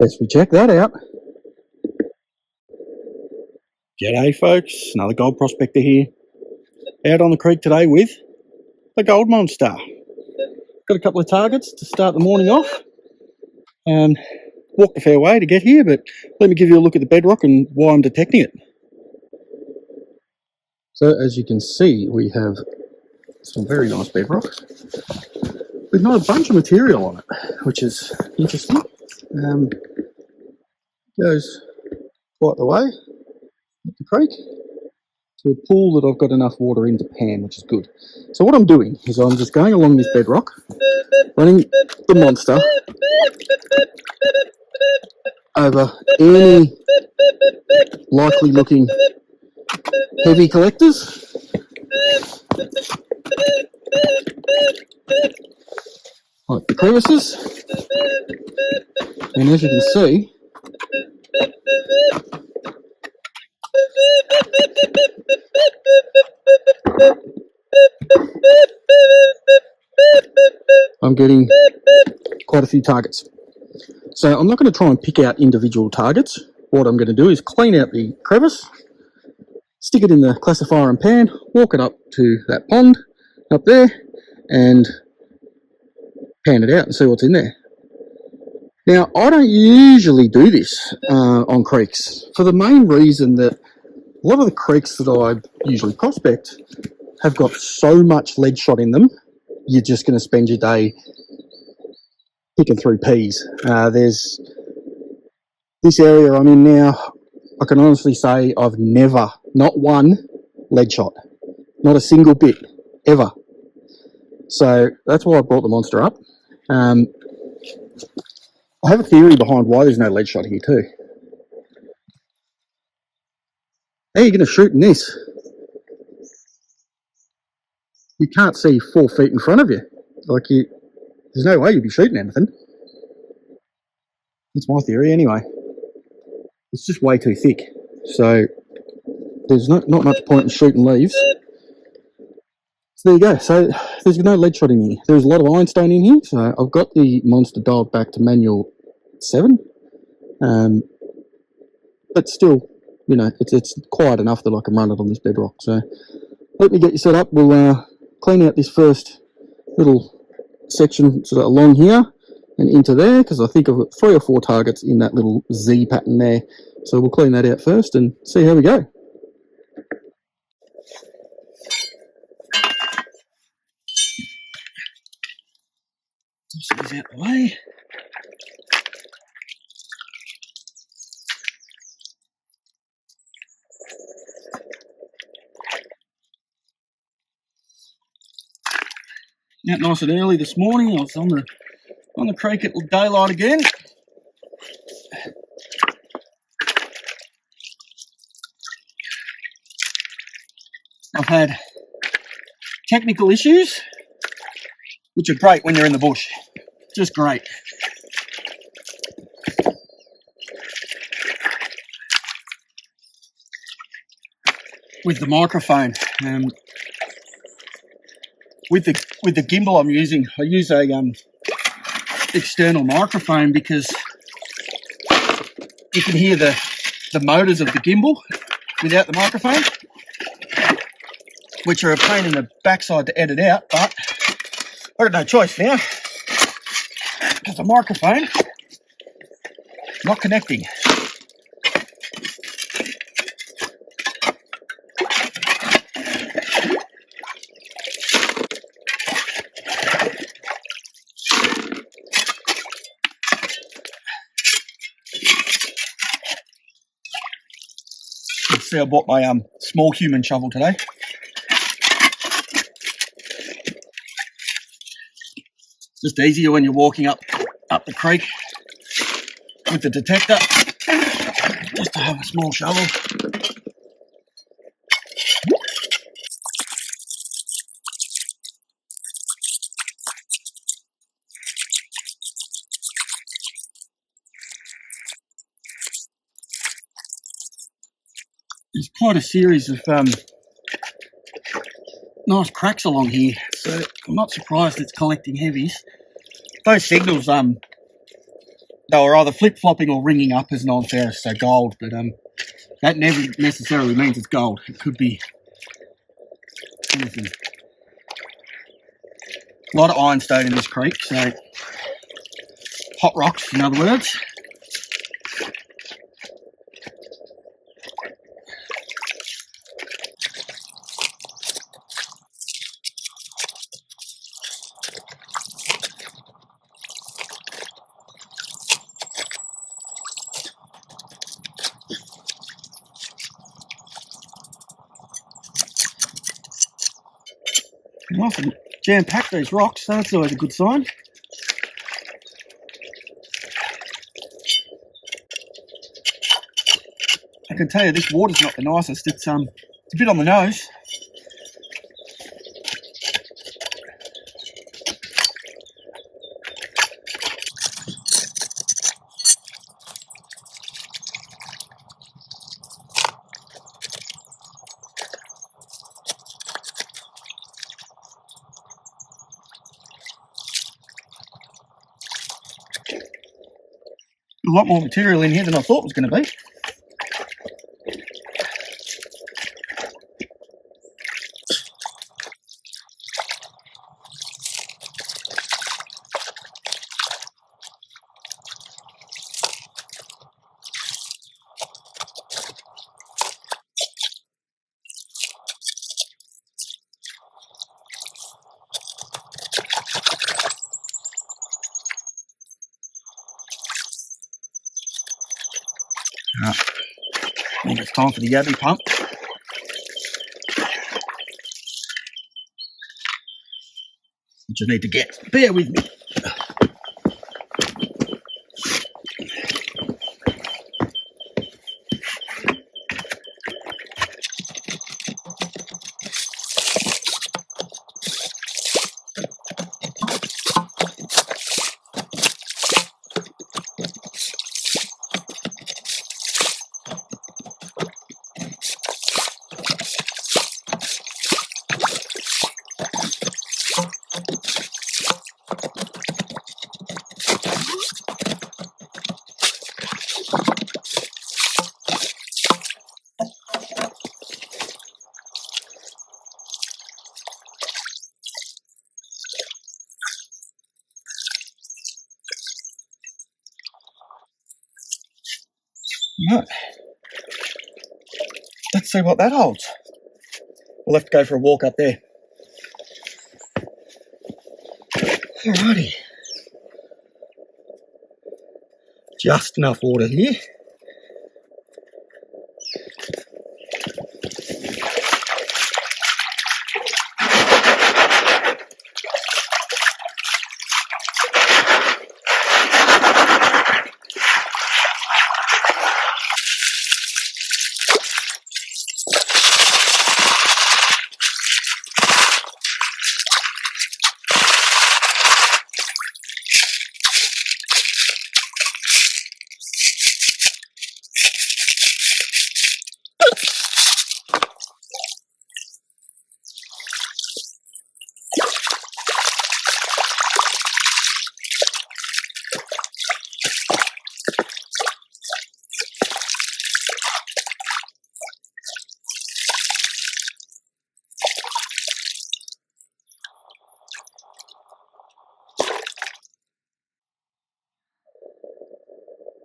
Best we check that out. G'day folks, another gold prospector here. Out on the creek today with the gold monster. Got a couple of targets to start the morning off. Walked a fair way to get here, but let me give you a look at the bedrock and why I'm detecting it. So as you can see, we have some very nice bedrock with not a bunch of material on it, which is interesting. Goes quite the way up the creek to a pool that I've got enough water in to pan, which is good. So what I'm doing is I'm just going along this bedrock, running the monster over any likely looking heavy collectors. Like the crevices. And as you can see, I'm getting quite a few targets. So I'm not going to try and pick out individual targets. What I'm going to do is clean out the crevice, stick it in the classifier and pan, walk it up to that pond up there and pan it out and see what's in there. Now, I don't usually do this on creeks for the main reason that a lot of the creeks that I usually prospect have got so much lead shot in them, you're just going to spend your day picking through peas. There's this area I'm in now, I can honestly say I've never, not one lead shot, not a single bit, ever. So that's why I brought the monster up. I have a theory behind why there's no lead shot here too. How are you going to shoot in this? You can't see 4 feet in front of you. There's no way you'd be shooting anything. That's my theory anyway. It's just way too thick. So there's not much point in shooting leaves. So there you go. So there's no lead shot in here. There's a lot of ironstone in here. So I've got the monster dialed back to manual 7. But still, you know, it's quiet enough that I can run it on this bedrock. So let me get you set up. We'll clean out this first little section sort of along here and into there, because I think I've got 3 or 4 targets in that little Z pattern there. So we'll clean that out first and see how we go. This is out the way. Out nice and early this morning. I was on the creek at daylight again. I've had technical issues, which are great when you're in the bush. Just great. With the microphone, with the gimbal I'm using, I use a external microphone because you can hear the motors of the gimbal without the microphone, which are a pain in the backside to edit out, but I've got no choice now because the microphone not connecting. See, I bought my small human shovel today. Just easier when you're walking up the creek with the detector, just to have a small shovel. There's quite a series of nice cracks along here, so I'm not surprised it's collecting heavies. Those signals, they were either flip-flopping or ringing up as non-ferrous, so gold, but that never necessarily means it's gold. It could be anything. A lot of ironstone in this creek, so hot rocks, in other words. Nice and jam-packed, these rocks, so that's always a good sign. I can tell you this water's not the nicest. It's a bit on the nose. A lot more material in here than I thought was going to be. I think it's time for the yabby pump. Which I need to get. Bear with me. Right. Let's see what that holds. We'll have to go for a walk up there. Alrighty. Just enough water here.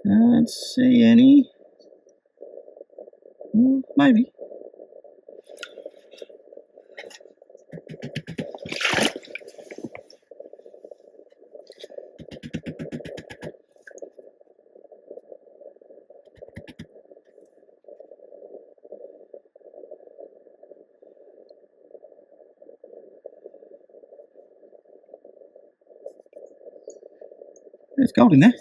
Can't see any. Maybe. There's gold in there.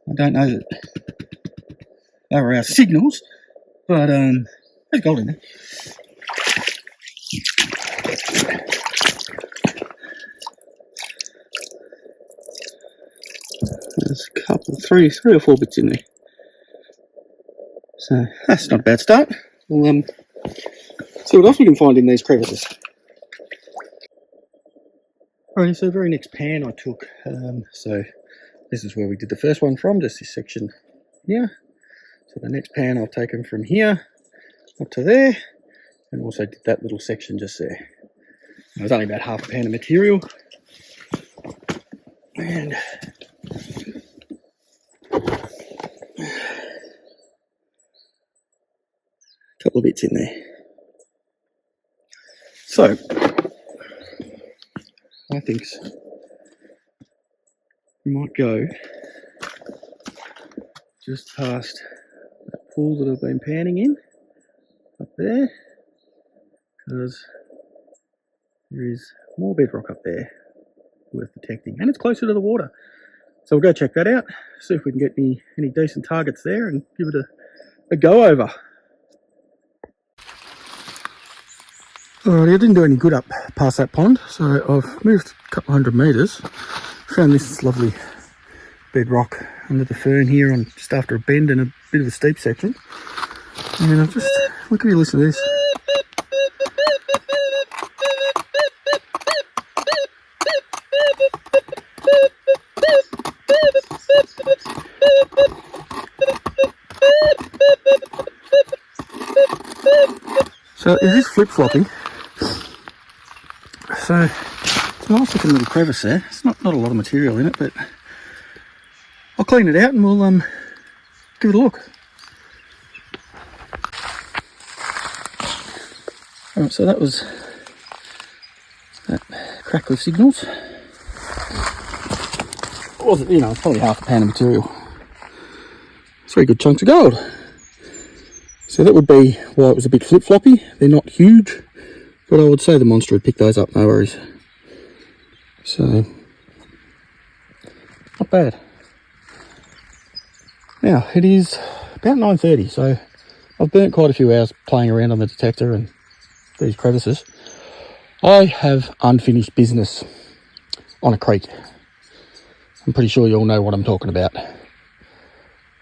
I don't know that they were our signals, but there's gold in there. There's a couple, three or four bits in there. So that's not a bad start. We'll see what else we can find in these crevices. Alrighty, so the very next pan I took, so this is where we did the first one from, just this section here. So the next pan I've taken from here up to there, and also did that little section just there. It was only about half a pan of material, and a couple of bits in there. So I think we might go just past that pool that I've been panning in up there, because there is more bedrock up there worth detecting, and it's closer to the water. So we'll go check that out, see if we can get any decent targets there and give it a go over. Alrighty, I didn't do any good up past that pond, so I've moved a couple 100 metres, found this lovely bedrock under the fern here on just after a bend and a bit of a steep section, and I've just, look at you, listen to this. So it is flip-flopping. So it's a nice looking little crevice there. It's not a lot of material in it, but I'll clean it out and we'll give it a look. Alright, so that was that crackle of signals. What was it? You know, it's probably half a pan of material. 3 good chunks of gold. So that would be why it was a bit flip-floppy. They're not huge, but I would say the monster would pick those up, no worries. So, not bad. Now, it is about 9:30, so I've burnt quite a few hours playing around on the detector and these crevices. I have unfinished business on a creek. I'm pretty sure you all know what I'm talking about.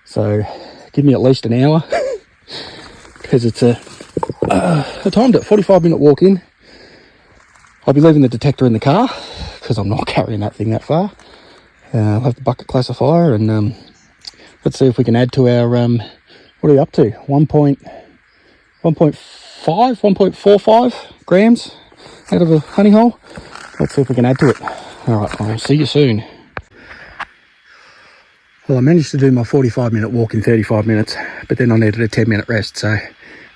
So, give me at least an hour. Because it's I timed it, 45-minute walk in. I'll be leaving the detector in the car because I'm not carrying that thing that far. I'll have the bucket classifier, and let's see if we can add to our, what are we up to? 1.45 grams out of a honey hole. Let's see if we can add to it. All right, I'll see you soon. Well, I managed to do my 45-minute walk in 35 minutes, but then I needed a 10-minute rest, so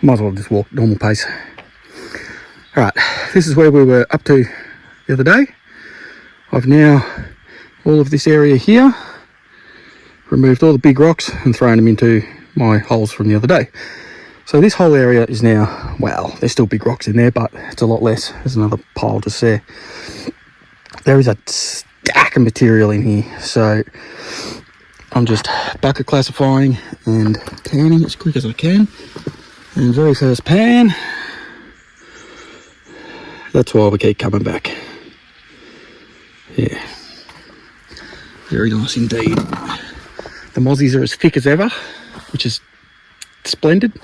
might as well just walk normal pace. All right, this is where we were up to the other day. I've now, all of this area here, removed all the big rocks and thrown them into my holes from the other day. So this whole area is now, well, there's still big rocks in there, but it's a lot less. There's another pile just there. There is a stack of material in here, so I'm just bucket classifying and panning as quick as I can. And very first pan, that's why we keep coming back. Yeah, very nice indeed. The mozzies are as thick as ever, which is splendid.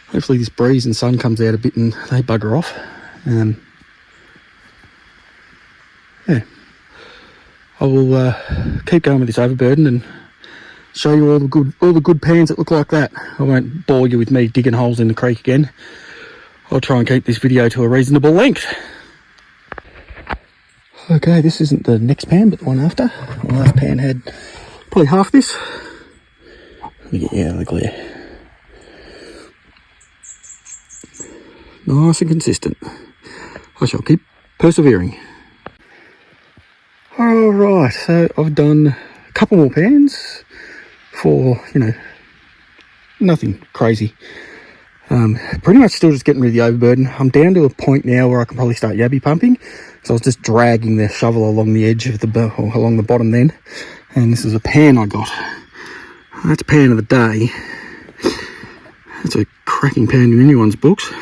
Hopefully this breeze and sun comes out a bit and they bugger off. Yeah, I will keep going with this overburden and show you all the good pans that look like that. I won't bore you with me digging holes in the creek again. I'll try and keep this video to a reasonable length. Okay, this isn't the next pan, but the one after. The last pan had probably half this. Let me get you out of the glare. Nice and consistent. I shall keep persevering. Alright, so I've done a couple more pans for, you know, nothing crazy. Pretty much still just getting rid of the overburden. I'm down to a point now where I can probably start yabby pumping. So I was just dragging the shovel along the edge of or along the bottom then. And this is a pan I got. That's pan of the day. That's a cracking pan in anyone's books.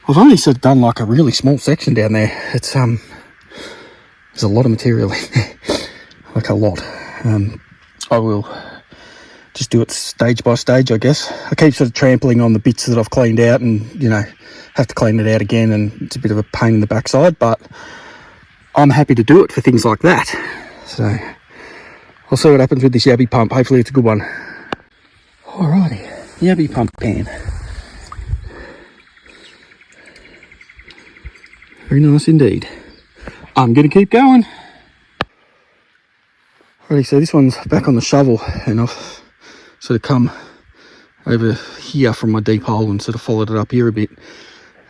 I've only sort of done like a really small section down there. It's there's a lot of material in there, like a lot. I will just do it stage by stage, I guess. I keep sort of trampling on the bits that I've cleaned out and, you know, have to clean it out again, and it's a bit of a pain in the backside, but I'm happy to do it for things like that. So I'll see what happens with this yabby pump. Hopefully it's a good one. Alrighty, yabby pump pan. Very nice indeed. I'm going to keep going. Alrighty, so this one's back on the shovel, and I've sort of come over here from my deep hole and sort of followed it up here a bit.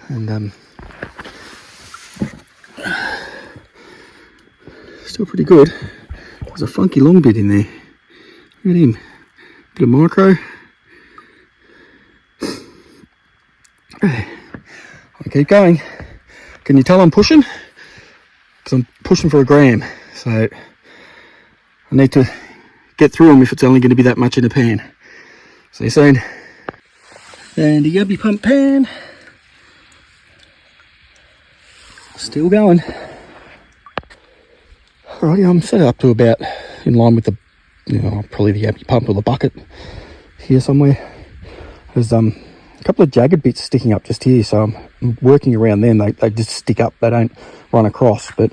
And still pretty good. There's a funky long bit in there. Look at him. Bit of micro. I'll keep going. Can you tell I'm pushing? Because I'm pushing for a gram. So I need to get through them if it's only going to be that much in a pan. See you soon. And a yabby pump pan. Still going. Alrighty, I'm set up to about in line with the, you know, probably the yabby pump or the bucket here somewhere. There's a couple of jagged bits sticking up just here, so I'm working around them. They just stick up, they don't run across. But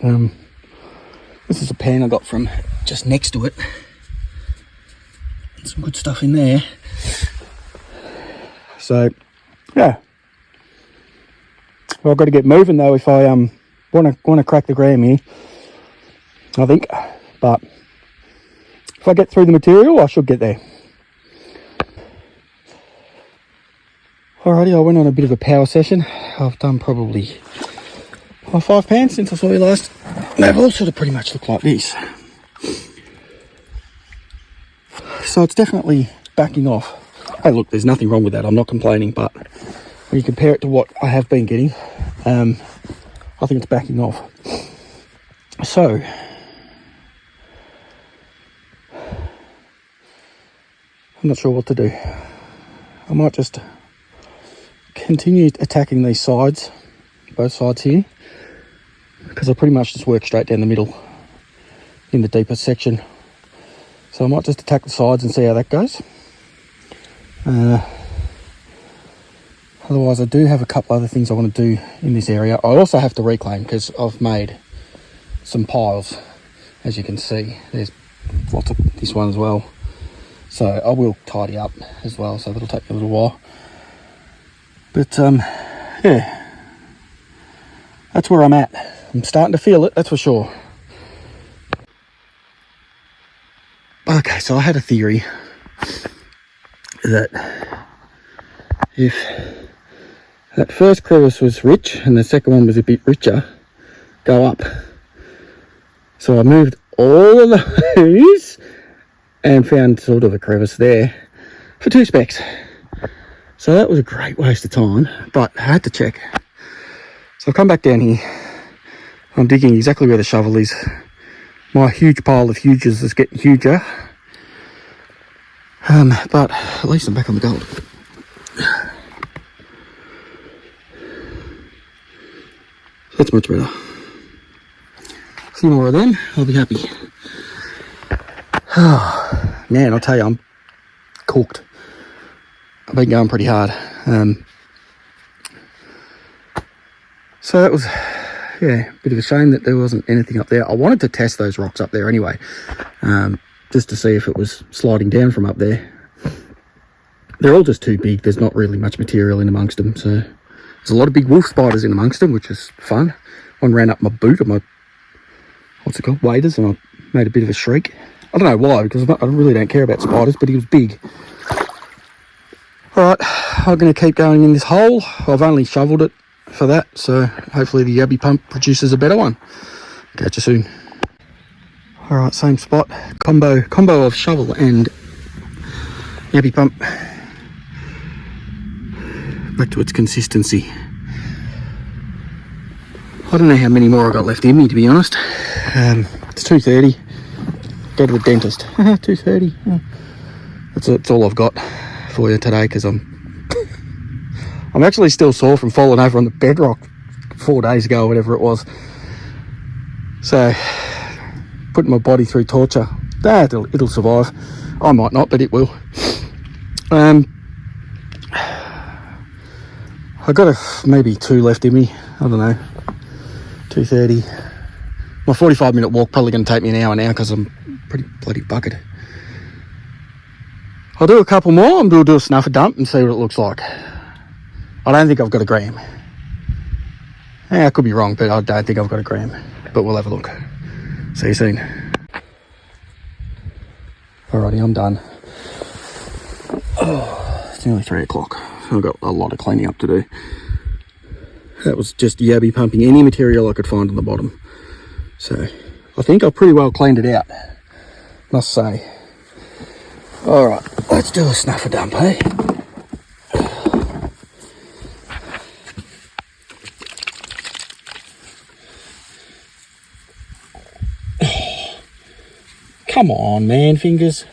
this is a pan I got from just next to it. Some good stuff in there. So yeah, well, I've got to get moving though if I want to crack the gram here, I think. But if I get through the material, I should get there. Alrighty, I went on a bit of a power session. I've done probably 5 pans since I saw you last. They've all sort of pretty much look like this. So it's definitely backing off. Hey, look, there's nothing wrong with that. I'm not complaining, but when you compare it to what I have been getting, I think it's backing off. So I'm not sure what to do. I might just continue attacking these sides, both sides here, because I pretty much just work straight down the middle in the deeper section. So I might just attack the sides and see how that goes. Otherwise, I do have a couple other things I want to do in this area. I also have to reclaim because I've made some piles, as you can see. There's lots of this one as well. So I will tidy up as well, so that'll take a little while. But yeah, that's where I'm at. I'm starting to feel it, that's for sure. Okay, so I had a theory that if that first crevice was rich and the second one was a bit richer, go up. So I moved all of those and found sort of a crevice there for 2 specks. So that was a great waste of time, but I had to check. So I've come back down here. I'm digging exactly where the shovel is. My huge pile of huges is getting huger. But at least I'm back on the gold. That's much better. A few more of them, I'll be happy. Man, I'll tell you, I'm cooked. I've been going pretty hard. So that was, yeah, a bit of a shame that there wasn't anything up there. I wanted to test those rocks up there anyway, just to see if it was sliding down from up there. They're all just too big. There's not really much material in amongst them. So there's a lot of big wolf spiders in amongst them, which is fun. One ran up my boot, or my, what's it called, waders, and I made a bit of a shriek. I don't know why, because I really don't care about spiders, but he was big. Alright, I'm going to keep going in this hole. I've only shoveled it for that, so hopefully the yabby pump produces a better one. Catch you soon. Alright, same spot. Combo of shovel and yabby pump. Back to its consistency. I don't know how many more I got left in me, to be honest. It's 2:30. Go to the dentist. 2:30. That's all I've got for you today, because I'm actually still sore from falling over on the bedrock 4 days ago, or whatever it was. So putting my body through torture. It'll survive. I might not, but it will. I got maybe 2 left in me. I don't know, 2:30. My 45-minute walk probably going to take me an hour now because I'm pretty bloody buggered. I'll do a couple more and we'll do a snuffer dump and see what it looks like. I don't think I've got a gram. Yeah, I could be wrong, but I don't think I've got a gram. But we'll have a look. See you soon. Alrighty, I'm done. Oh, it's nearly 3 o'clock. I've got a lot of cleaning up to do. That was just yabby pumping any material I could find on the bottom. So I think I've pretty well cleaned it out, must say. Alright, let's do a snuffer dump, hey? Come on, man, fingers.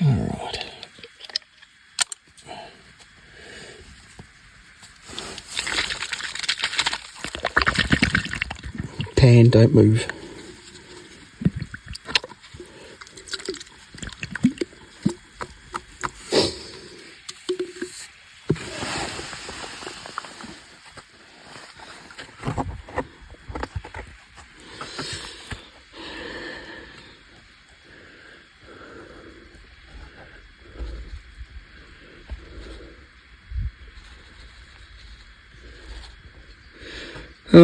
Alright. Pan, don't move.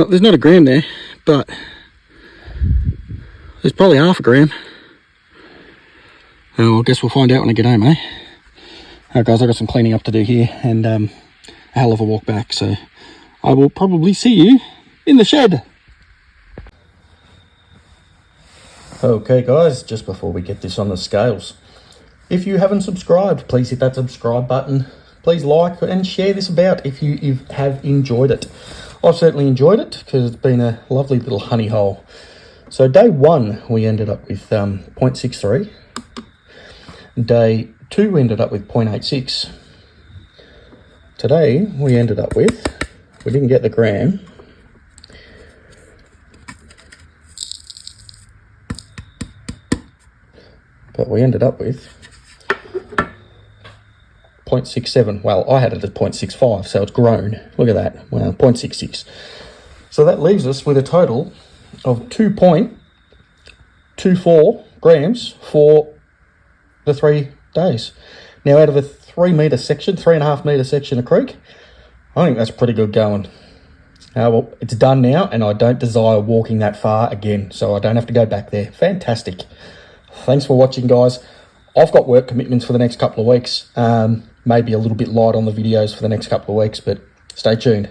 There's not a gram there, but there's probably half a gram. Oh, I guess we'll find out when I get home, eh? Alright guys, I've got some cleaning up to do here and a hell of a walk back, so I will probably see you in the shed. Okay guys, just before we get this on the scales, if you haven't subscribed, please hit that subscribe button. Please like and share this about if you have enjoyed it. I've certainly enjoyed it because it's been a lovely little honey hole. So day 1 we ended up with 0.63. Day 2 we ended up with 0.86. Today we ended up with, we didn't get the gram, but we ended up with 0.67. Well, I had it at 0.65, so it's grown. Look at that. Wow, 0.66. So that leaves us with a total of 2.24 grams for the 3 days. Now, out of a 3-metre section, 3.5-metre section of creek, I think that's pretty good going. Well, it's done now, and I don't desire walking that far again, so I don't have to go back there. Fantastic. Thanks for watching, guys. I've got work commitments for the next couple of weeks. Maybe a little bit light on the videos for the next couple of weeks, but stay tuned.